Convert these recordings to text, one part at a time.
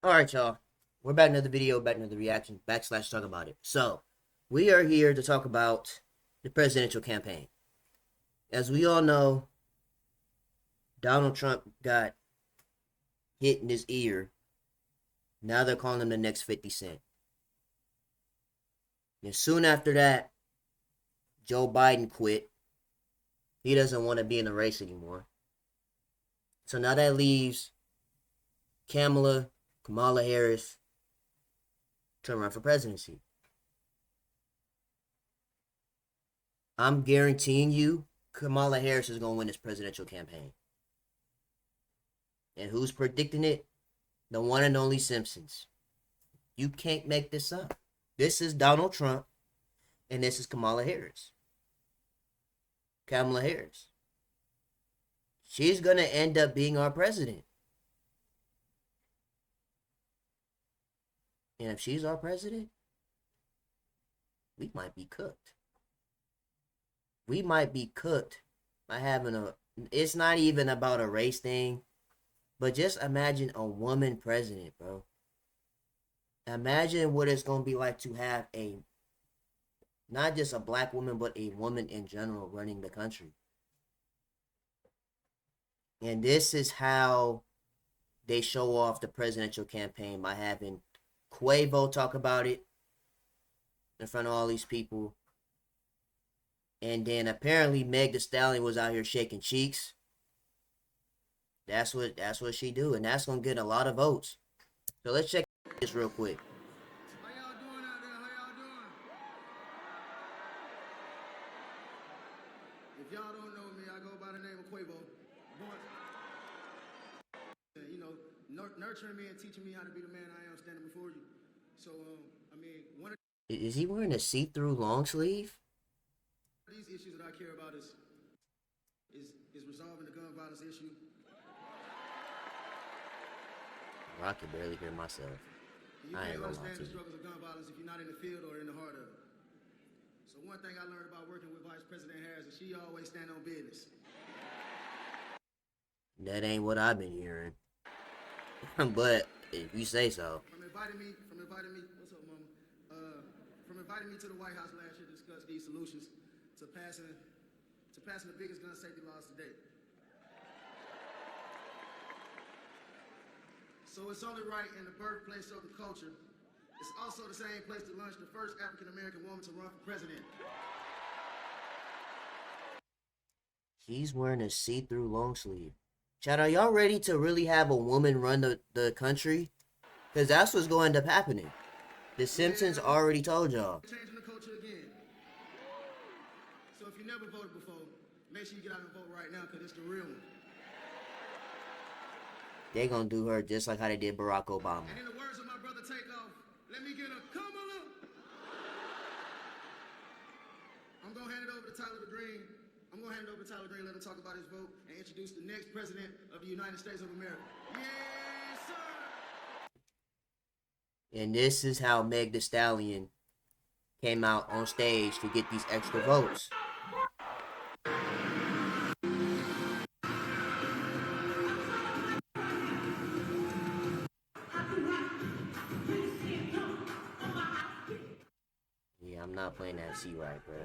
Alright, y'all. We're back in another video, back in another reaction, backslash talk about it. So, we are here to talk about the presidential campaign. As we all know, Donald Trump got hit in his ear. Now they're calling him the next 50 Cent. And soon after that, Joe Biden quit. He doesn't want to be in the race anymore. So now that leaves Kamala Harris to run for presidency. I'm guaranteeing you Kamala Harris is going to win this presidential campaign. And who's predicting it? The one and only Simpsons. You can't make this up. This is Donald Trump, and this is Kamala Harris. Kamala Harris. She's going to end up being our president. And if she's our president, we might be cooked. We might be cooked by having it's not even about a race thing, but just imagine a woman president, bro. Imagine what it's going to be like to have not just a black woman, but a woman in general running the country. And this is how they show off the presidential campaign, by having Quavo talk about it in front of all these people. And then apparently Meg Thee Stallion was out here shaking cheeks. That's what she do, and that's gonna get a lot of votes. So let's check this real quick. How y'all doing out there? How y'all doing? If y'all don't know me, I go by the name of Quavo. You know, nurturing me and teaching me how to be the man I am standing before you. So, I mean, one of Is he wearing a see-through long sleeve? these issues that I care about is resolving the gun violence issue. I can barely hear myself. You I ain't can't gonna lie understand to the you. struggles of gun violence if you're not in the field or in the heart of it. So one thing I learned about working with Vice President Harris is she always stand on business. That ain't what I've been hearing. But if you say so. From inviting me, what's up, mama? From inviting me to the White House last year to discuss these solutions to passing the biggest gun safety laws to date. So it's only right in the birthplace of the culture. It's also the same place to launch the first African-American woman to run for president. He's wearing a see-through long sleeve. Chad, are y'all ready to really have a woman run the country? Because that's what's going to end up happening. The Simpsons already told y'all. Changing the culture again. So if you never voted before, make sure you get out and vote right now, because it's the real one. They gonna do her just like how they did Barack Obama. And in the words of my brother Takeoff, let me get a Kamala. I'm gonna hand it over to Tyler Green. Let him talk about his vote and introduce the next president of the United States of America. Yes, sir. And this is how Meg Thee Stallion came out on stage to get these extra votes. Yeah, I'm not playing that C right, bro.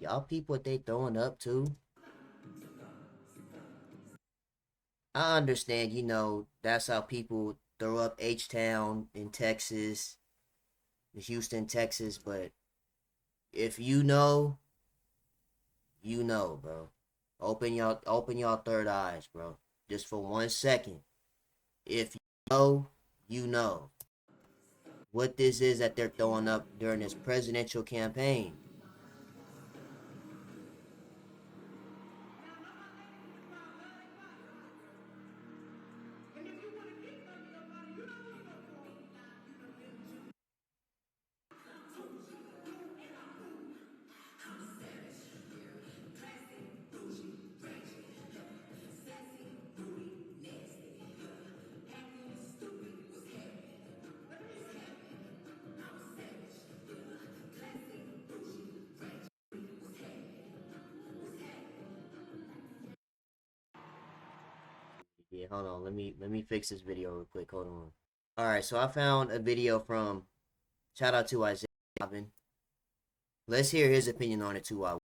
Y'all peep what they throwing up to? I understand, that's how people throw up H-Town in Texas, Houston, Texas, but if you know, bro. Open y'all third eyes, bro. Just for 1 second. If you know what this is that they're throwing up during this presidential campaign. Yeah, hold on. Let me fix this video real quick. Hold on. All right, so I found a video from shout out to Isaiah Robin. Let's hear his opinion on it too. Oh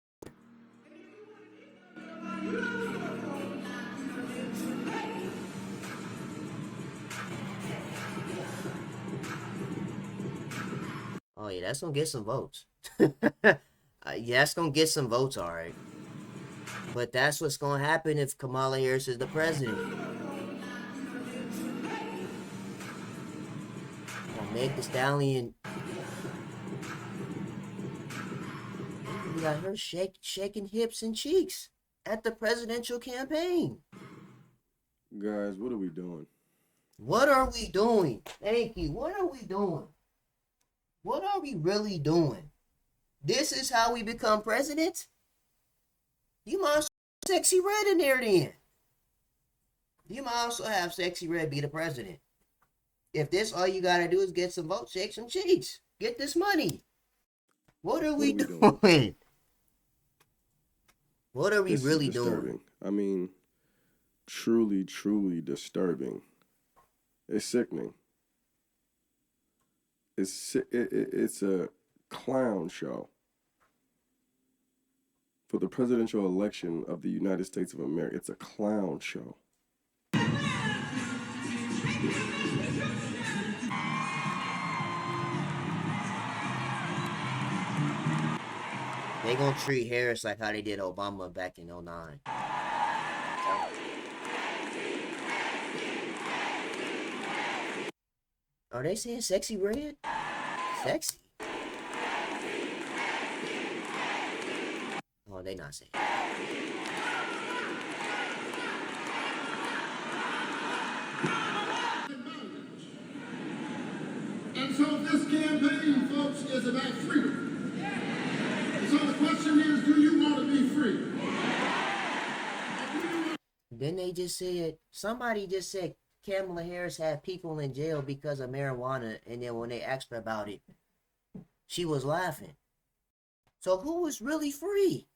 yeah, that's gonna get some votes. Yeah, that's gonna get some votes, all right. But that's what's gonna happen if Kamala Harris is the president. Meg the Stallion, we got her shaking hips and cheeks at the presidential campaign. Guys, what are we doing? What are we doing? Thank you. What are we doing? What are we really doing? This is how we become president? You might also have Sexy Red in there then. You might also have Sexy Red be the president. If this all you gotta do is get some votes, shake some cheeks, get this money. What are we doing? What are we really doing? I mean, truly, truly disturbing. It's sickening. It's a clown show for the presidential election of the United States of America. It's a clown show. They gonna treat Harris like how they did Obama back in 09. Are they saying Sexy Red? Sexy? Oh, they not saying. And so this campaign, folks, is about freedom. So the question is, do you want to be free? Then they just said, somebody just said Kamala Harris had people in jail because of marijuana, and then when they asked her about it, she was laughing. So who is really free?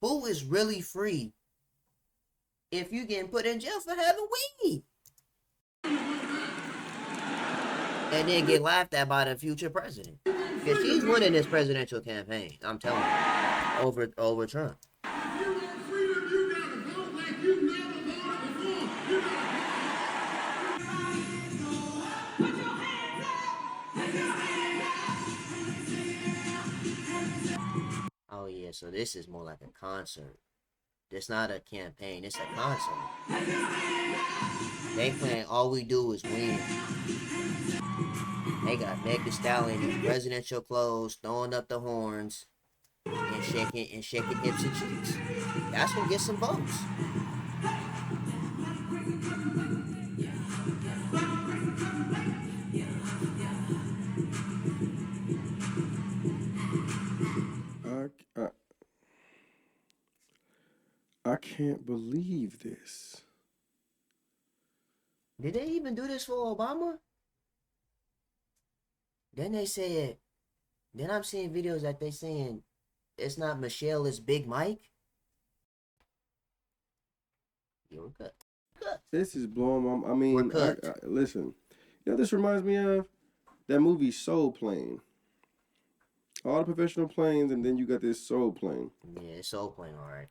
Who is really free if you getting put in jail for having weed? And then get laughed at by the future president. Because she's winning this presidential campaign, I'm telling you, over Trump. If you want freedom, you gotta vote like you've never voted before. You gotta Oh yeah, so this is more like a concert. It's not a campaign, it's a concert. They playing All We Do Is Win. They got Meg the Stallion in presidential clothes, throwing up the horns, and shaking hips and cheeks. That's gonna get some votes. I can't believe this. Did they even do this for Obama? Then they said, then I'm seeing videos that they saying it's not Michelle, it's Big Mike. Yeah, we're good. This is blowing my. I mean, listen. You know, this reminds me of that movie Soul Plane. All the professional planes, and then you got this Soul Plane. Yeah, it's Soul Plane, all right.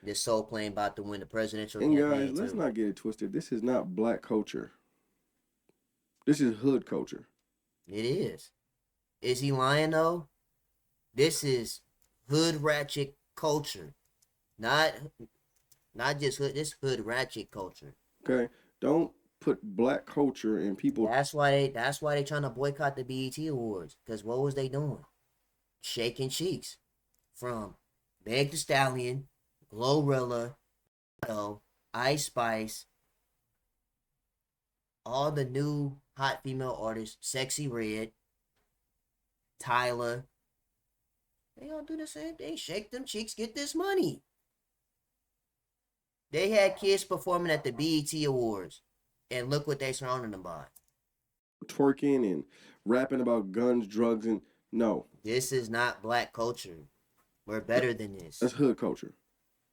This Soul Plane about to win the presidential campaign. campaign. And guys, let's not get it twisted. This is not black culture. This is hood culture. It is. Is he lying though? This is hood ratchet culture. Not just hood, this hood ratchet culture. Okay. Don't put black culture in people. That's why they trying to boycott the BET Awards. Because what was they doing? Shaking cheeks. From Meg the Stallion, Glorilla, Ice Spice, all the new hot female artists, Sexy Red, Tyler. They all do the same thing. Shake them cheeks, get this money. They had kids performing at the BET Awards, and look what they surrounded them by. Twerking and rapping about guns, drugs, and no. This is not black culture. We're better than this. That's hood culture.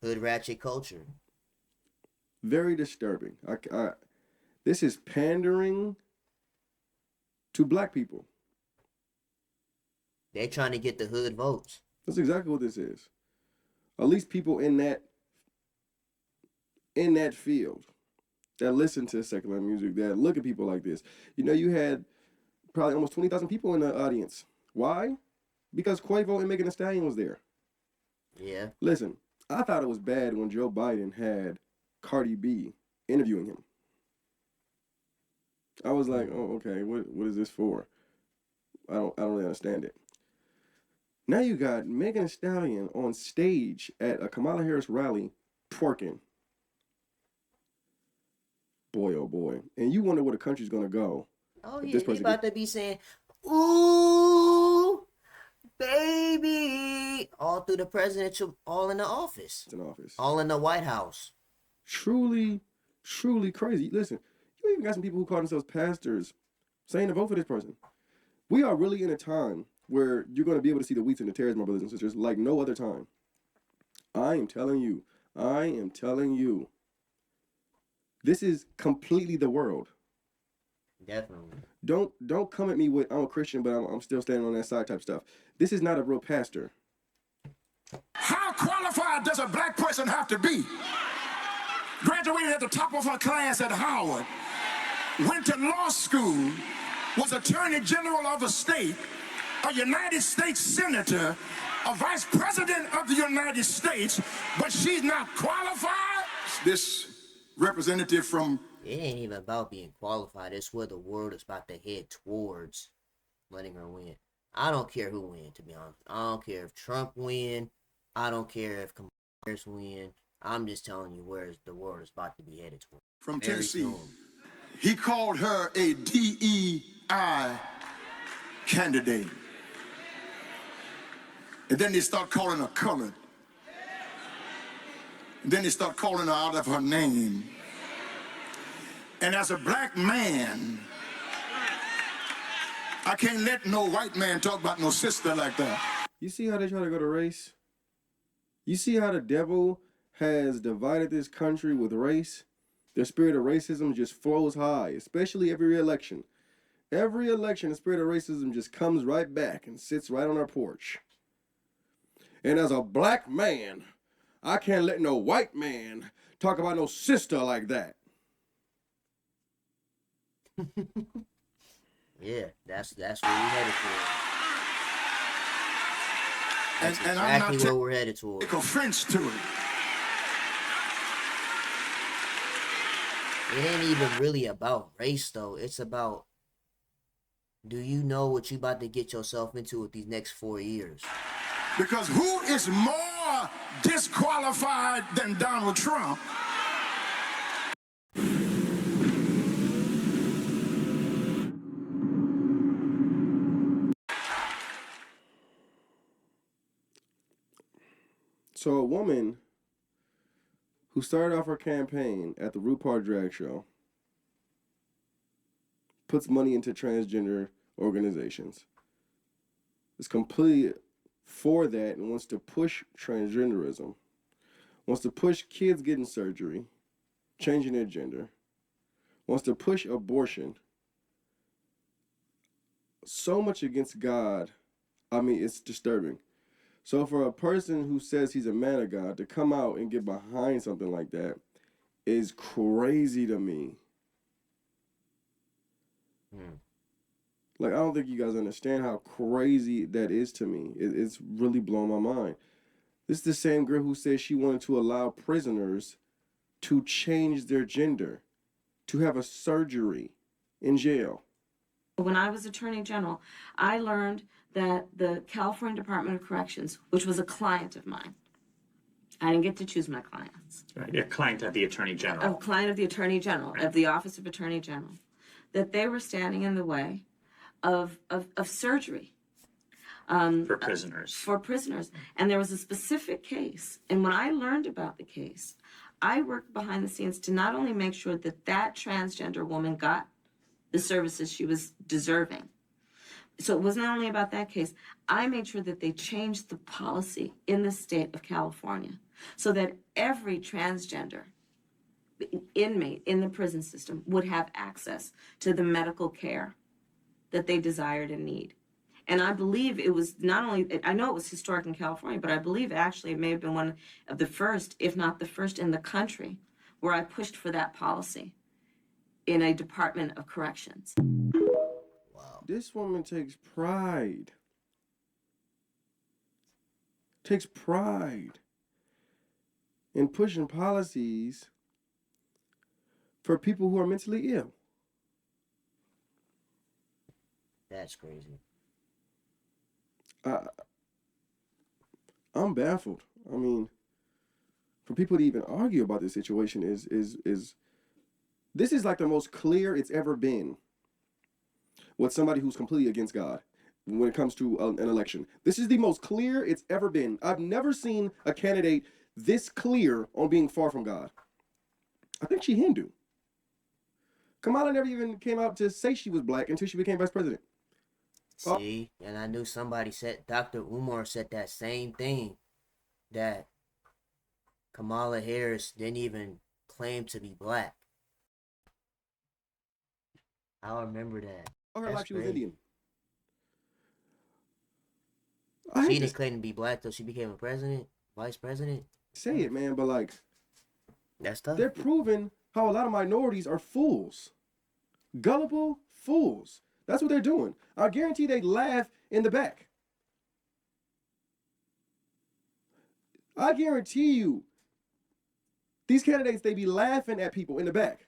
Hood ratchet culture. Very disturbing. This is pandering to black people. They're trying to get the hood votes. That's exactly what this is. At least people in that field that listen to secular music, that look at people like this. You know, you had probably almost 20,000 people in the audience. Why? Because Quavo and Megan Thee Stallion was there. Yeah. Listen, I thought it was bad when Joe Biden had Cardi B interviewing him. I was like, oh, okay, what is this for? I don't really understand it. Now you got Megan Thee Stallion on stage at a Kamala Harris rally twerking. Boy, oh boy. And you wonder where the country's gonna go. Oh yeah, he about to be saying, ooh, baby, all through the presidential, all in the office. It's an office. All in the White House. Truly, truly crazy. Listen, you even got some people who call themselves pastors saying to vote for this person. We are really in a time where you're going to be able to see the wheats and the tares, my brothers and sisters, like no other time. I am telling you, this is completely the world. Definitely. Don't come at me with I'm a Christian, but I'm still standing on that side type stuff. This is not a real pastor. How qualified does a black person have to be? Graduated at the top of her class at Howard, went to law school, was Attorney General of a state, a United States Senator, a Vice President of the United States, but she's not qualified? This representative from... It ain't even about being qualified. It's where the world is about to head towards letting her win. I don't care who wins, to be honest. I don't care if Trump win. I don't care if Kamala Harris win. I'm just telling you where the world is about to be headed towards. From Tennessee. He called her a DEI candidate. And then they start calling her colored. And then they start calling her out of her name. And as a black man, I can't let no white man talk about no sister like that. You see how they try to go to race? You see how the devil has divided this country with race? The spirit of racism just flows high, especially every election. Every election, the spirit of racism just comes right back and sits right on our porch. And as a black man, I can't let no white man talk about no sister like that. Yeah, that's where we're headed towards. That's and exactly I'm not where we're headed towards. Take offense to it. It ain't even really about race, though. It's about, do you know what you about to get yourself into with these next 4 years? Because who is more disqualified than Donald Trump? So a woman who started off her campaign at the RuPaul drag show puts money into transgender organizations, is completely for that and wants to push transgenderism, wants to push kids getting surgery, changing their gender, wants to push abortion. So much against God. I mean, it's disturbing. So for a person who says he's a man of God to come out and get behind something like that is crazy to me. Like, I don't think you guys understand how crazy that is to me. It's really blown my mind. This is the same girl who says she wanted to allow prisoners to change their gender, to have a surgery in jail. When I was Attorney General, I learned that the California Department of Corrections, which was a client of mine, I didn't get to choose my clients. Right, a client of the Attorney General. A client of the Attorney General, of the Office of Attorney General, that they were standing in the way of surgery. For prisoners. For prisoners. And there was a specific case. And when I learned about the case, I worked behind the scenes to not only make sure that that transgender woman got the services she was deserving. So it was not only about that case. I made sure that they changed the policy in the state of California so that every transgender inmate in the prison system would have access to the medical care that they desired and need. And I believe it was not only, I know it was historic in California, but I believe actually it may have been one of the first, if not the first in the country, where I pushed for that policy in a Department of Corrections. Wow. This woman takes pride. Takes pride in pushing policies for people who are mentally ill. That's crazy. I'm baffled. I mean, for people to even argue about this situation is this is like the most clear it's ever been with somebody who's completely against God when it comes to an election. This is the most clear it's ever been. I've never seen a candidate this clear on being far from God. I think she's Hindu. Kamala never even came out to say she was black until she became vice president. See, and I knew somebody said, Dr. Umar said that same thing, that Kamala Harris didn't even claim to be black. I remember that. All her That's life she was crazy. Indian. She didn't claim to be black till she became a president, vice president. Say it, man, but like, That's tough. they're proving how a lot of minorities are fools. Gullible fools. That's what they're doing. I guarantee they laugh in the back. I guarantee you, these candidates, they be laughing at people in the back.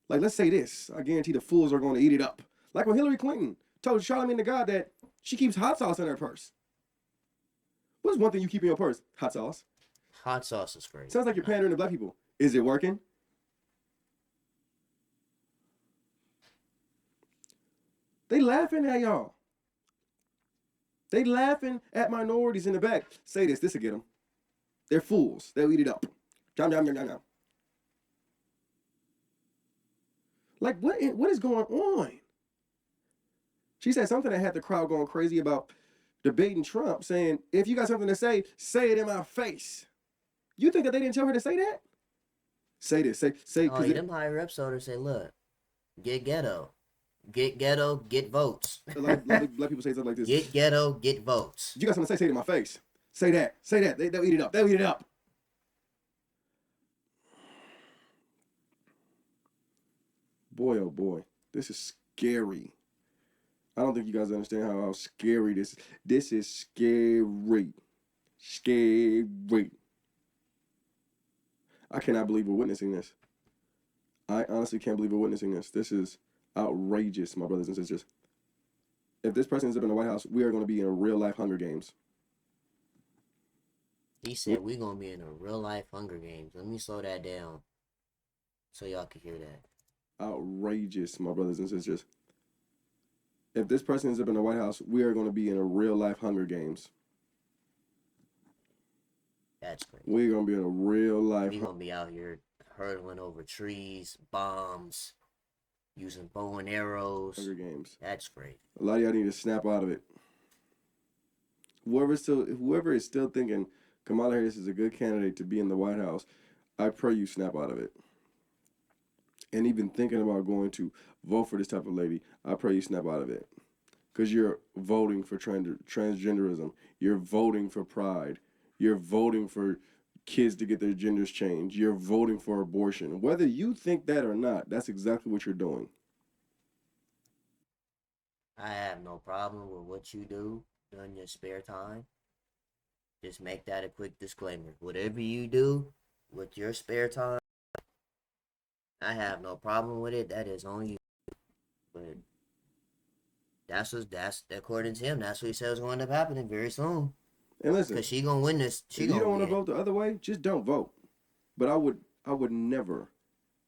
Like, let's say this. I guarantee the fools are going to eat it up. Like when Hillary Clinton told Charlamagne the God that she keeps hot sauce in her purse. What's one thing you keep in your purse? Hot sauce. Hot sauce is crazy. Sounds like you're pandering to black people. Is it working? They laughing at y'all. They laughing at minorities in the back. Say this will get them. They're fools. They'll eat it up. Jam, jam, jam, jam, jam. Like, what is going on? She said something that had the crowd going crazy about debating Trump, saying, if you got something to say it in my face. You think that they didn't tell her to say that? Say this. Say. Oh, yeah, them higher ups told her, say, look, get ghetto. Get ghetto, get votes. A lot of black people say something like this. Get ghetto, get votes. You got something to say it in my face. Say that. Say that. They'll eat it up. They'll eat it up. Boy, oh boy. This is scary. I don't think you guys understand how scary this is. This is scary. Scary. I cannot believe we're witnessing this. I honestly can't believe we're witnessing this. This is outrageous, my brothers and sisters. If this person ends up in the White House, we are going to be in a real life Hunger Games. He said we're going to be in a real life Hunger Games. Let me slow that down so y'all can hear that. Outrageous, my brothers and sisters. If this person ends up in the White House, we are going to be in a real life Hunger Games. That's crazy. We're going to be in a real life. We're going to be out here hurdling over trees, bombs, using bow and arrows. Hunger Games. That's great. A lot of y'all need to snap out of it. Whoever is still thinking Kamala Harris is a good candidate to be in the White House, I pray you snap out of it. And even thinking about going to vote for this type of lady, I pray you snap out of it. Because you're voting for transgenderism. You're voting for pride. You're voting for kids to get their genders changed. You're voting for abortion. Whether you think that or not, that's exactly what you're doing. I have no problem with what you do during your spare time. Just make that a quick disclaimer. Whatever you do with your spare time, I have no problem with it. That is on you. But that's according to him. That's what he said was going to happen very soon. And listen, Because she gonna win this. if you don't want to vote the other way, just don't vote. But I would never,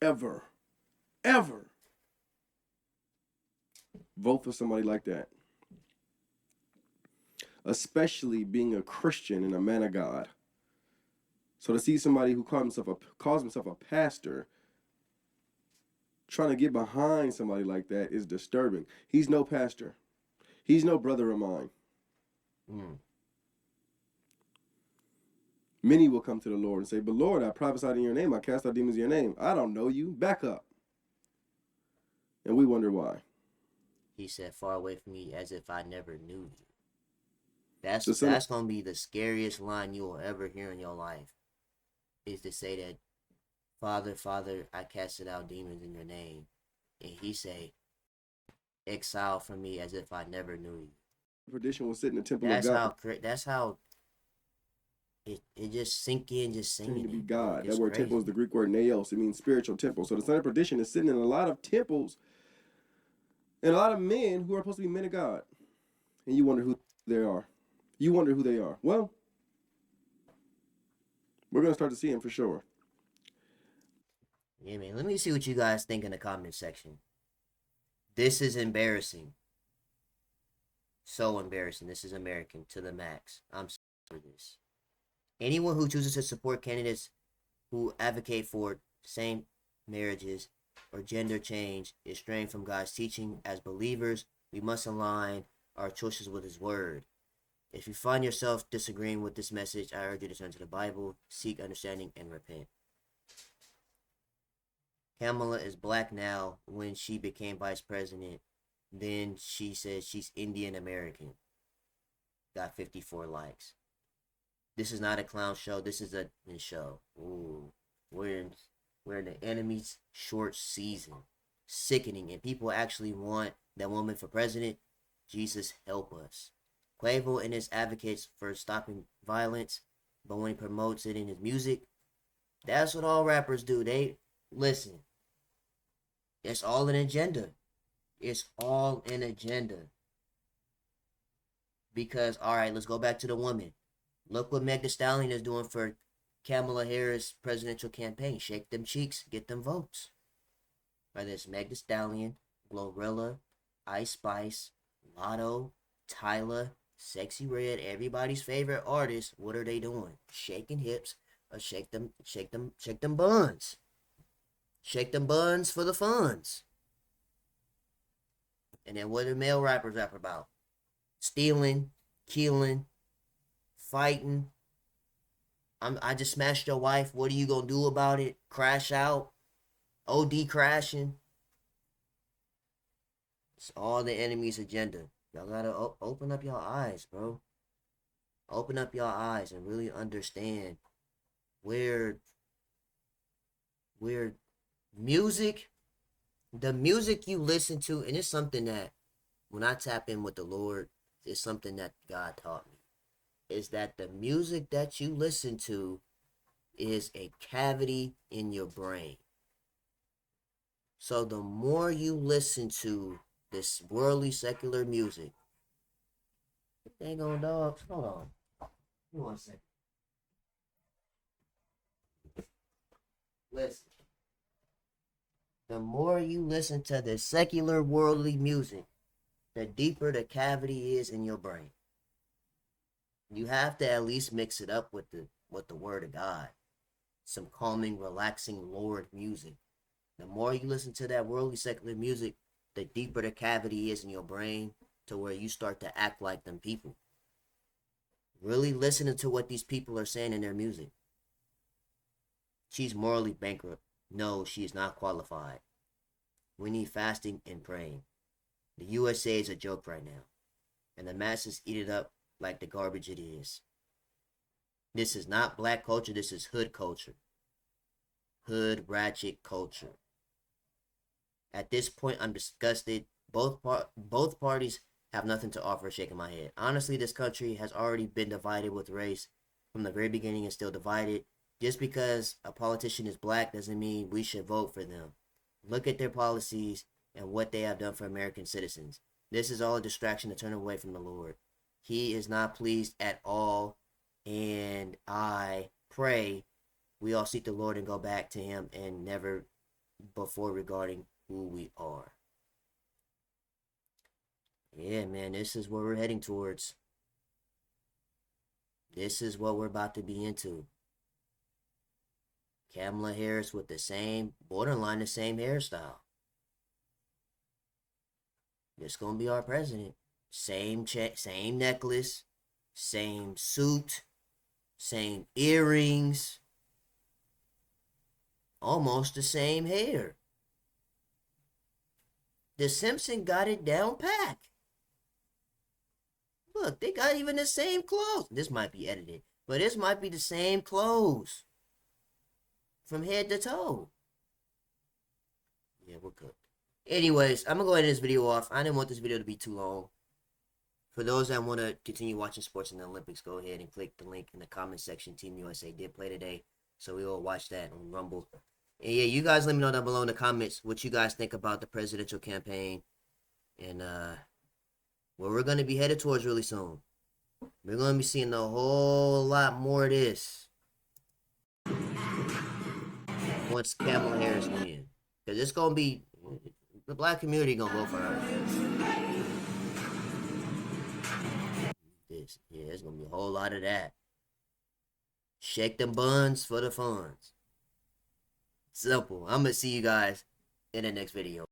ever, ever vote for somebody like that. Especially being a Christian and a man of God. So to see somebody who calls himself a pastor trying to get behind somebody like that is disturbing. He's no pastor. He's no brother of mine. Many will come to the Lord and say, but Lord, I prophesied in your name. I cast out demons in your name. I don't know you. Back up. And we wonder why. He said, far away from me as if I never knew you. That's going to be the scariest line you will ever hear in your life, is to say that, Father, Father, I casted out demons in your name. And he say, exile from me as if I never knew you. Perdition will sit in the temple of God. That's how it just sink in, just singing To be it, God. It's That word crazy. temple is the Greek word naos. It means spiritual temple. So the son of perdition is sitting in a lot of temples and a lot of men who are supposed to be men of God. And you wonder who they are. You wonder who they are. Well, we're going to start to see him for sure. Yeah, man. Let me see what you guys think in the comment section. This is embarrassing. So embarrassing. This is American to the max. I'm sorry for this. Anyone who chooses to support candidates who advocate for same marriages or gender change is straying from God's teaching. As believers, we must align our choices with his word. If you find yourself disagreeing with this message, I urge you to turn to the Bible, seek understanding, and repent. Kamala is black now. When she became vice president, then she says she's Indian American. Got 54 likes. This is not a clown show. This is a show. Ooh, we're in the enemy's short season. Sickening. And people actually want that woman for president. Jesus help us. Quavo and his advocates for stopping violence, but when he promotes it in his music, that's what all rappers do. They listen. It's all an agenda. It's all an agenda. Because, all right, let's go back to the woman. Look what Meg Thee Stallion is doing for Kamala Harris' presidential campaign. Shake them cheeks, get them votes. Whether it's Meg Thee Stallion, Glorilla, Ice Spice, Lotto, Tyler, Sexy Red, everybody's favorite artist, what are they doing? Shaking hips, or shake them buns. Shake them buns for the funds. And then what do male rappers rap about? Stealing, killing, fighting. I just smashed your wife. What are you gonna do about it? Crash out? OD crashing? It's all the enemy's agenda. Y'all gotta open up your eyes, bro. Open up your eyes and really understand where music, the music you listen to, and it's something that when I tap in with the Lord, it's something that God taught me, is that the music that you listen to is a cavity in your brain. So the more you listen to this worldly secular music, dang on dogs, hold on. Give me 1 second. Listen. The more you listen to the secular worldly music, the deeper the cavity is in your brain. You have to at least mix it up with the word of God. Some calming, relaxing Lord music. The more you listen to that worldly secular music, the deeper the cavity is in your brain to where you start to act like them people. Really listening to what these people are saying in their music. She's morally bankrupt. No, she is not qualified. We need fasting and praying. The USA is a joke right now, and the masses eat it up like the garbage it is. This is not black culture. This is hood culture. Hood ratchet culture. At this point, I'm disgusted. Both parties have nothing to offer. Shaking my head. Honestly, this country has already been divided with race from the very beginning and still divided. Just because a politician is black doesn't mean we should vote for them. Look at their policies and what they have done for American citizens. This is all a distraction to turn away from the Lord. He is not pleased at all, and I pray we all seek the Lord and go back to him and never before regarding who we are. Yeah, man, this is what we're heading towards. This is what we're about to be into. Kamala Harris with the same, borderline the same hairstyle. This gonna be our president. Same check, same necklace, same suit, Same earrings. Almost the same hair. The Simpson got it down pat. Look, they got even the same clothes. This might be edited, but this might be the same clothes. From head to toe. Yeah, we're good. Anyways, I'm going to go ahead and end this video off. I didn't want this video to be too long. For those that want to continue watching sports in the Olympics, go ahead and click the link in the comment section. Team USA did play today, so we all watch that on Rumble. And yeah, you guys let me know down below in the comments what you guys think about the presidential campaign. And where we're going to be headed towards really soon. We're going to be seeing a whole lot more of this once Kamala Harris wins. Because it's going to be, the black community going to vote for her. Yeah, there's going to be a whole lot of that. Shake them buns for the funds. Simple. I'm going to see you guys in the next video.